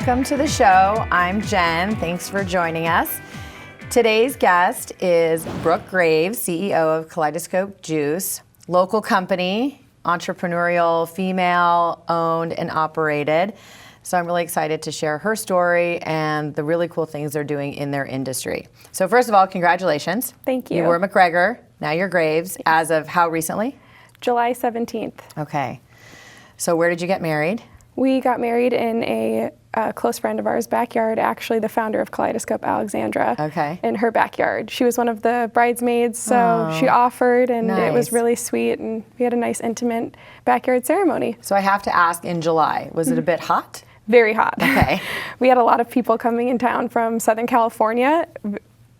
Welcome to the show. I'm Jen. Thanks for joining us. Today's guest is Brooke Graves, CEO of Kaleidoscope Juice, local company, entrepreneurial, female-owned and operated. So I'm really excited to share her story and the really cool things they're doing in their industry. So first of all, congratulations. Thank you. You were McGregor, now you're Graves, as of how recently? July 17th. Okay. So where did you get married? We got married in a close friend of ours' backyard, actually the founder of Kaleidoscope, Alexandra, in her backyard. She was one of the bridesmaids, so she offered, and it was really sweet, and we had a nice, intimate backyard ceremony. So I have to ask, in July, was it a bit hot? Very hot. Okay. We had a lot of people coming in town from Southern California,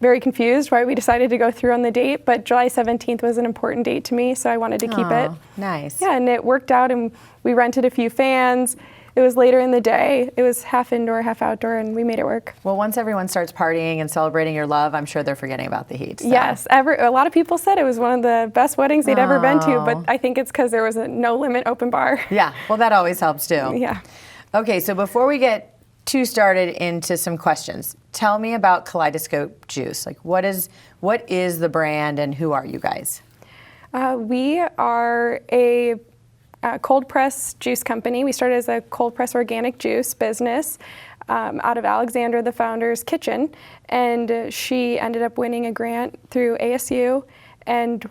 very confused why we decided to go through on the date, but July 17th was an important date to me, so I wanted to keep it. Nice. Yeah, and it worked out, and we rented a few fans. It was later in the day. It was half indoor, half outdoor, and we made it work. Well, once everyone starts partying and celebrating your love, I'm sure they're forgetting about the heat. So. Yes, a lot of people said it was one of the best weddings they'd ever been to, but I think it's because there was a no-limit open bar. Yeah, well, that always helps too. Yeah. Okay, so before we get too started into some questions, tell me about Kaleidoscope Juice. Like, what is the brand and who are you guys? We are a cold press juice company. We started as a cold press organic juice business out of Alexandra, the founder's kitchen, and she ended up winning a grant through ASU, and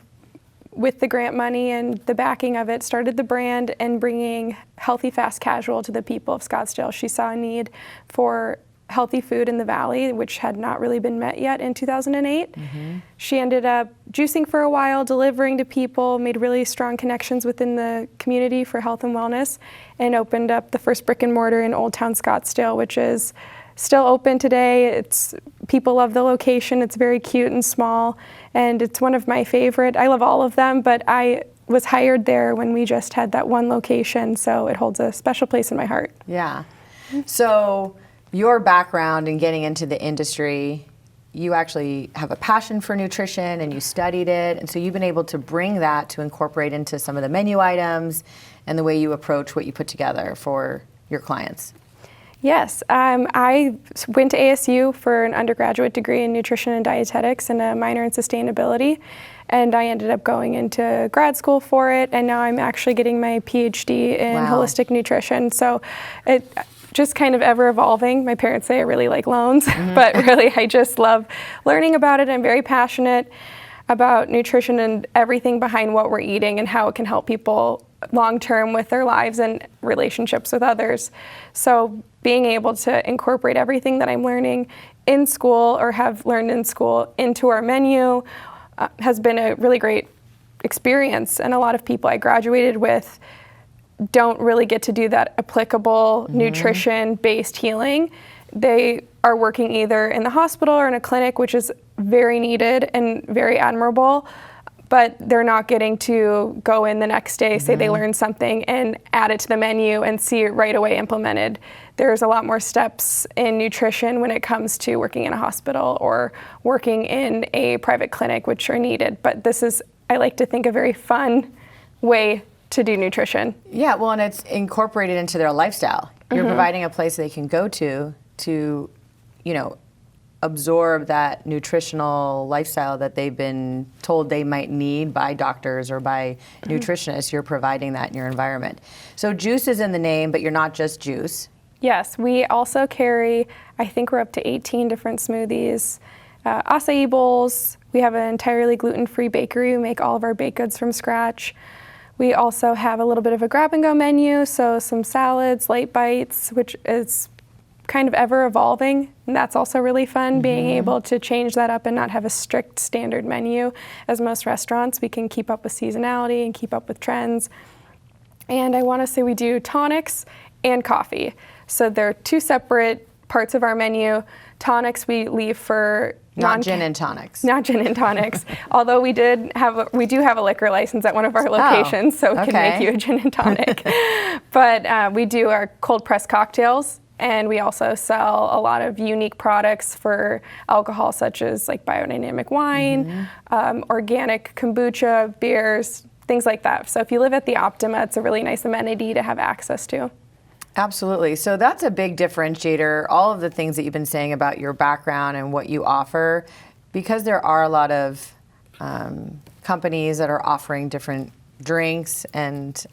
with the grant money and the backing of it, started the brand and bringing healthy, fast casual to the people of Scottsdale. She saw a need for healthy food in the valley, which had not really been met yet in 2008. She ended up juicing for a while, delivering to people, made really strong connections within the community for health and wellness, and opened up the first brick and mortar in Old Town Scottsdale, which is still open today. People love the location. It's very cute and small, and it's one of my favorite. I love all of them, but I was hired there when we just had that one location, so it holds a special place in my heart. Yeah. So your background in getting into the industry, you actually have a passion for nutrition and you studied it, and so you've been able to bring that to incorporate into some of the menu items and the way you approach what you put together for your clients. Yes, I went to ASU for an undergraduate degree in nutrition and dietetics and a minor in sustainability, and I ended up going into grad school for it, and now I'm actually getting my PhD in holistic nutrition. So it just kind of ever evolving. My parents say I really like loans, but really I just love learning about it. I'm very passionate about nutrition and everything behind what we're eating and how it can help people long-term with their lives and relationships with others. So being able to incorporate everything that I'm learning in school or have learned in school into our menu has been a really great experience. And a lot of people I graduated with don't really get to do that applicable nutrition-based healing. They are working either in the hospital or in a clinic, which is very needed and very admirable, but they're not getting to go in the next day, say they learned something, and add it to the menu and see it right away implemented. There's a lot more steps in nutrition when it comes to working in a hospital or working in a private clinic, which are needed. But this is, I like to think, a very fun way to do nutrition. Yeah, well, and it's incorporated into their lifestyle. You're providing a place they can go to, you know, absorb that nutritional lifestyle that they've been told they might need by doctors or by nutritionists. You're providing that in your environment. So juice is in the name, but you're not just juice. Yes, we also carry, I think we're up to 18 different smoothies, acai bowls. We have an entirely gluten-free bakery. We make all of our baked goods from scratch. We also have a little bit of a grab-and-go menu, so some salads, light bites, which is kind of ever evolving, and that's also really fun, being able to change that up and not have a strict standard menu. As most restaurants, we can keep up with seasonality and keep up with trends. And I want to say we do tonics and coffee. So they're two separate parts of our menu. Tonics we leave for not gin and tonics. Not gin and tonics. Although we do have a liquor license at one of our locations, so we can make you a gin and tonic. But we do our cold pressed cocktails, and we also sell a lot of unique products for alcohol, such as like biodynamic wine, organic kombucha, beers, things like that. So if you live at the Optima, it's a really nice amenity to have access to. Absolutely. So that's a big differentiator. All of the things that you've been saying about your background and what you offer, because there are a lot of companies that are offering different drinks and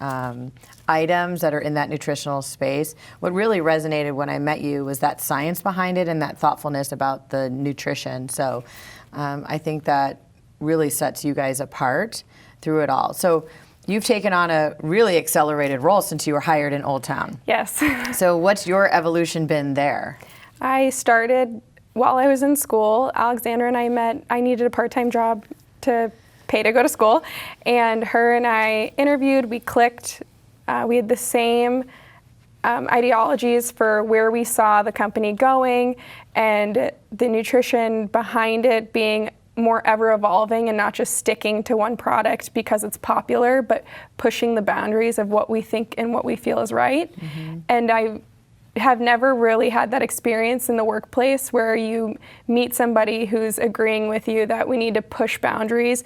items that are in that nutritional space. What really resonated when I met you was that science behind it and that thoughtfulness about the nutrition. So I think that really sets you guys apart through it all. So you've taken on a really accelerated role since you were hired in Old Town. Yes. So what's your evolution been there? I started while I was in school. Alexandra and I met. I needed a part-time job to pay to go to school, and her and I interviewed. We clicked. We had the same ideologies for where we saw the company going, and the nutrition behind it being more ever evolving and not just sticking to one product because it's popular, but pushing the boundaries of what we think and what we feel is right. And I have never really had that experience in the workplace where you meet somebody who's agreeing with you that we need to push boundaries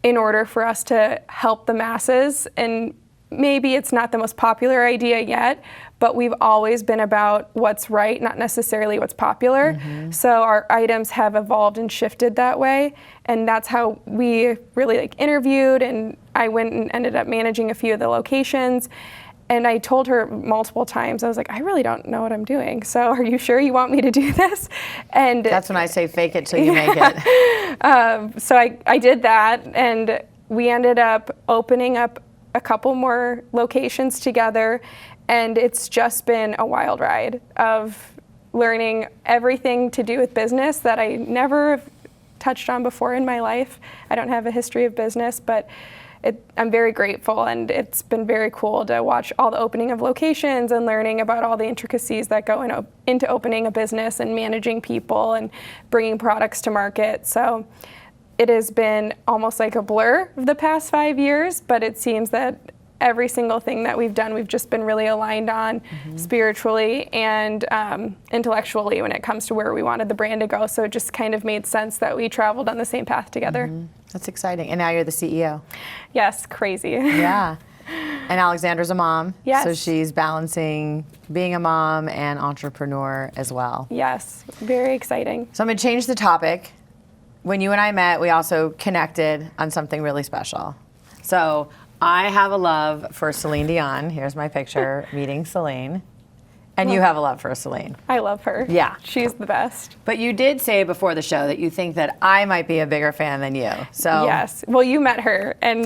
in order for us to help the masses. And maybe it's not the most popular idea yet, but we've always been about what's right, not necessarily what's popular. So our items have evolved and shifted that way. And that's how we really interviewed, and I went and ended up managing a few of the locations. And I told her multiple times, I was like, I really don't know what I'm doing. So are you sure you want me to do this? And that's when I say fake it till you make it. So I did that, and we ended up opening up a couple more locations together, and it's just been a wild ride of learning everything to do with business that I never touched on before in my life. I don't have a history of business, but I'm very grateful, and it's been very cool to watch all the opening of locations and learning about all the intricacies that go into opening a business and managing people and bringing products to market. So it has been almost like a blur of the past 5 years, but it seems that every single thing that we've done, we've just been really aligned on spiritually and intellectually when it comes to where we wanted the brand to go. So it just kind of made sense that we traveled on the same path together. That's exciting. And now you're the CEO. Yes, crazy. Yeah. And Alexandra's a mom. Yes. So she's balancing being a mom and entrepreneur as well. Yes, very exciting. So I'm going to change the topic. When you and I met, we also connected on something really special. So I have a love for Celine Dion. Here's my picture meeting Celine. And you have a love for Celine. I love her. Yeah. She's the best. But you did say before the show that you think that I might be a bigger fan than you. So yes. Well, you met her, and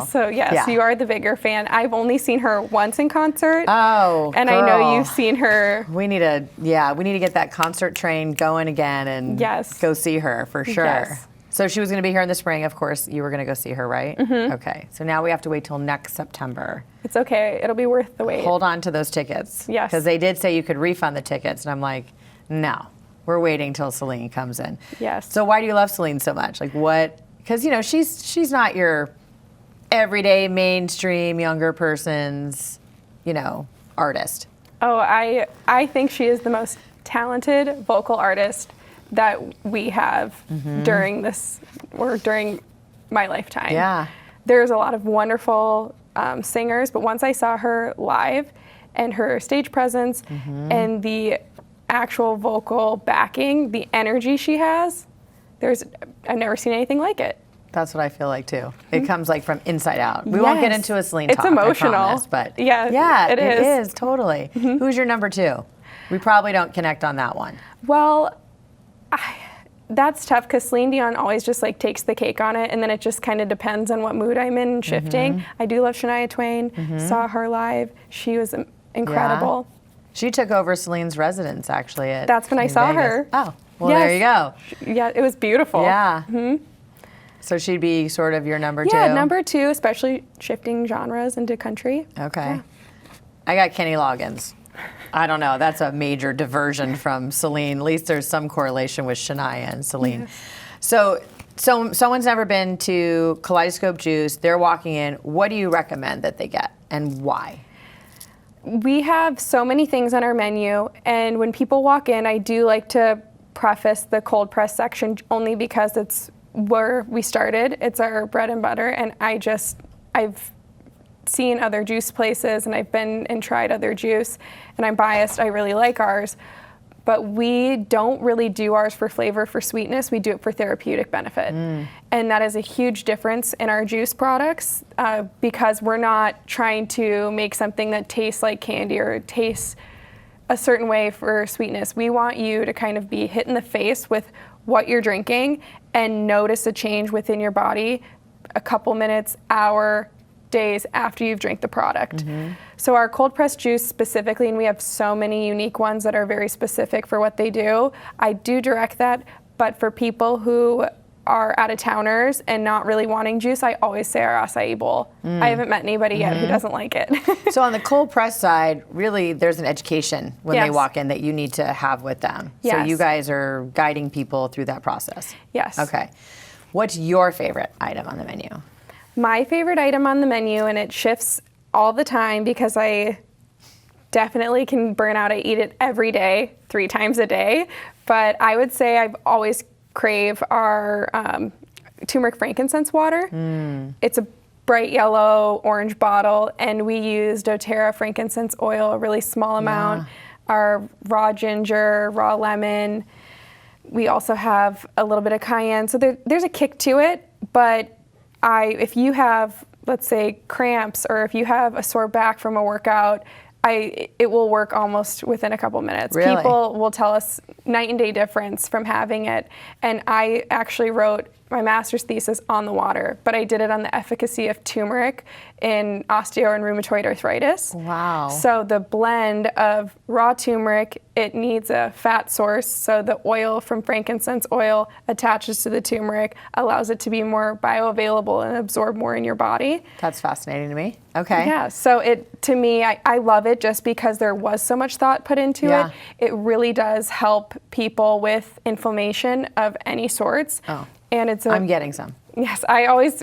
so yes, yeah. You are the bigger fan. I've only seen her once in concert. Oh, and girl. I know you've seen her. We need to get that concert train going again and go see her for sure. Yes. So she was going to be here in the spring. Of course, you were going to go see her, right? Okay. So now we have to wait till next September. It's okay. It'll be worth the wait. Hold on to those tickets. Yes. Because they did say you could refund the tickets, and I'm like, no, we're waiting till Celine comes in. Yes. So why do you love Celine so much? Like what? Because she's not your everyday mainstream younger person's artist. Oh, I think she is the most talented vocal artist that we have during my lifetime. Yeah. There's a lot of wonderful singers, but once I saw her live and her stage presence and the actual vocal backing, the energy she has, I've never seen anything like it. That's what I feel like too. It comes like from inside out. We won't get into a Celine talk. It's emotional. I promise, but yeah, it is. Totally. Who's your number two? We probably don't connect on that one. Well, that's tough because Celine Dion always just takes the cake on it, and then it just kind of depends on what mood I'm in shifting. I do love Shania Twain. Saw her live. She was incredible. Yeah. She took over Celine's residence actually. That's when I saw Vegas. her. Oh, well, there you go. Yeah, it was beautiful. Yeah. So she'd be sort of your number two? Yeah, number two, especially shifting genres into country. Okay. Yeah. I got Kenny Loggins. I don't know. That's a major diversion from Celine. At least there's some correlation with Shania and Celine. Yes. So someone's never been to Kaleidoscope Juice. They're walking in. What do you recommend that they get, and why? We have so many things on our menu, and when people walk in, I do like to preface the cold press section only because it's where we started. It's our bread and butter, and I've seen other juice places and I've been and tried other juice, and I'm biased, I really like ours. But we don't really do ours for flavor, for sweetness. We do it for therapeutic benefit. And that is a huge difference in our juice products because we're not trying to make something that tastes like candy or tastes a certain way for sweetness. We want you to kind of be hit in the face with what you're drinking and notice a change within your body a couple minutes, hour, days after you've drank the product. So our cold pressed juice specifically, and we have so many unique ones that are very specific for what they do, I do direct that, but for people who are out-of-towners and not really wanting juice, I always say our acai bowl. I haven't met anybody yet who doesn't like it. So on the cold press side, really there's an education when they walk in that you need to have with them. So you guys are guiding people through that process. Yes. Okay. What's your favorite item on the menu? My favorite item on the menu, and it shifts all the time because I definitely can burn out. I eat it every day, 3 times a day. But I would say I've always crave our turmeric frankincense water. It's a bright yellow orange bottle, and we use doTERRA frankincense oil, a really small amount, our raw ginger, raw lemon. We also have a little bit of cayenne. So there's a kick to it, but if you have, let's say, cramps, or if you have a sore back from a workout, it will work almost within a couple minutes. Really? People will tell us night and day difference from having it. And I actually wrote my master's thesis on the water, but I did it on the efficacy of turmeric in osteo and rheumatoid arthritis. Wow. So the blend of raw turmeric, it needs a fat source, so the oil from frankincense oil attaches to the turmeric, allows it to be more bioavailable and absorb more in your body. That's fascinating to me. Okay. Yeah, so to me, I love it just because there was so much thought put into it. It really does help people with inflammation of any sorts. And I'm getting some. Yes,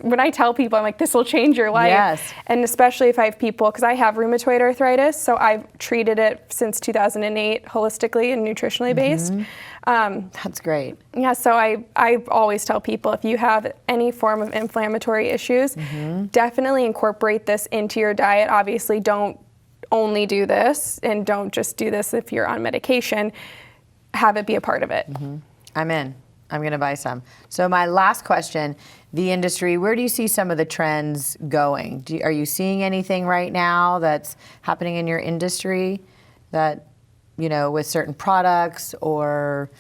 when I tell people, I'm like, this will change your life. Yes. And especially if I have people, because I have rheumatoid arthritis, so I've treated it since 2008 holistically and nutritionally based. That's great. Yeah, so I always tell people, if you have any form of inflammatory issues, definitely incorporate this into your diet. Obviously, don't only do this, and don't just do this if you're on medication. Have it be a part of it. I'm in. I'm going to buy some. So my last question, the industry, where do you see some of the trends going? Are you seeing anything right now that's happening in your industry that, with certain products or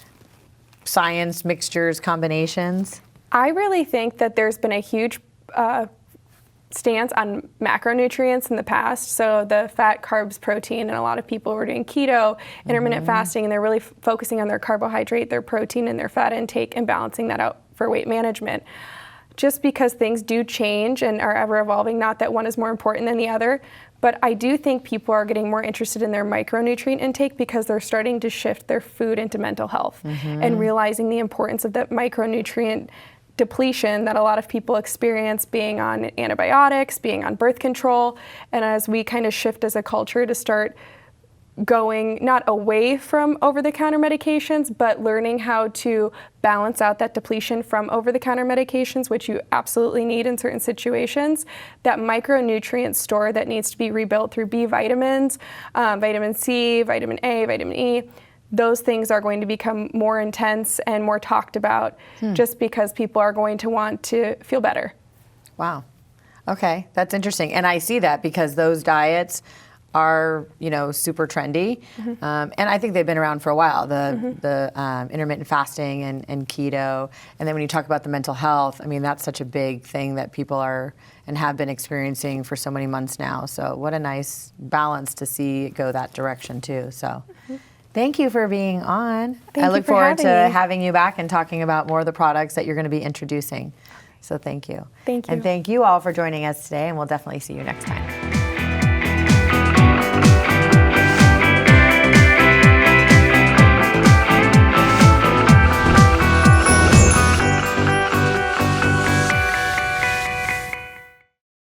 science mixtures, combinations? I really think that there's been a huge stance on macronutrients in the past. So the fat, carbs, protein, and a lot of people were doing keto, intermittent fasting, and they're really focusing on their carbohydrate, their protein, and their fat intake and balancing that out for weight management. Just because things do change and are ever evolving, not that one is more important than the other, but I do think people are getting more interested in their micronutrient intake because they're starting to shift their food into mental health and realizing the importance of that micronutrient depletion that a lot of people experience being on antibiotics, being on birth control, and as we kind of shift as a culture to start going not away from over-the-counter medications, but learning how to balance out that depletion from over-the-counter medications, which you absolutely need in certain situations, that micronutrient store that needs to be rebuilt through B vitamins, vitamin C, vitamin A, vitamin E. Those things are going to become more intense and more talked about just because people are going to want to feel better. Wow. Okay, that's interesting. And I see that because those diets are, super trendy. And I think they've been around for a while, the intermittent fasting and keto. And then when you talk about the mental health, that's such a big thing that people are and have been experiencing for so many months now. So what a nice balance to see it go that direction too. So. Thank you for being on. I look forward to having you back and talking about more of the products that you're going to be introducing. So thank you. Thank you. And thank you all for joining us today, and we'll definitely see you next time.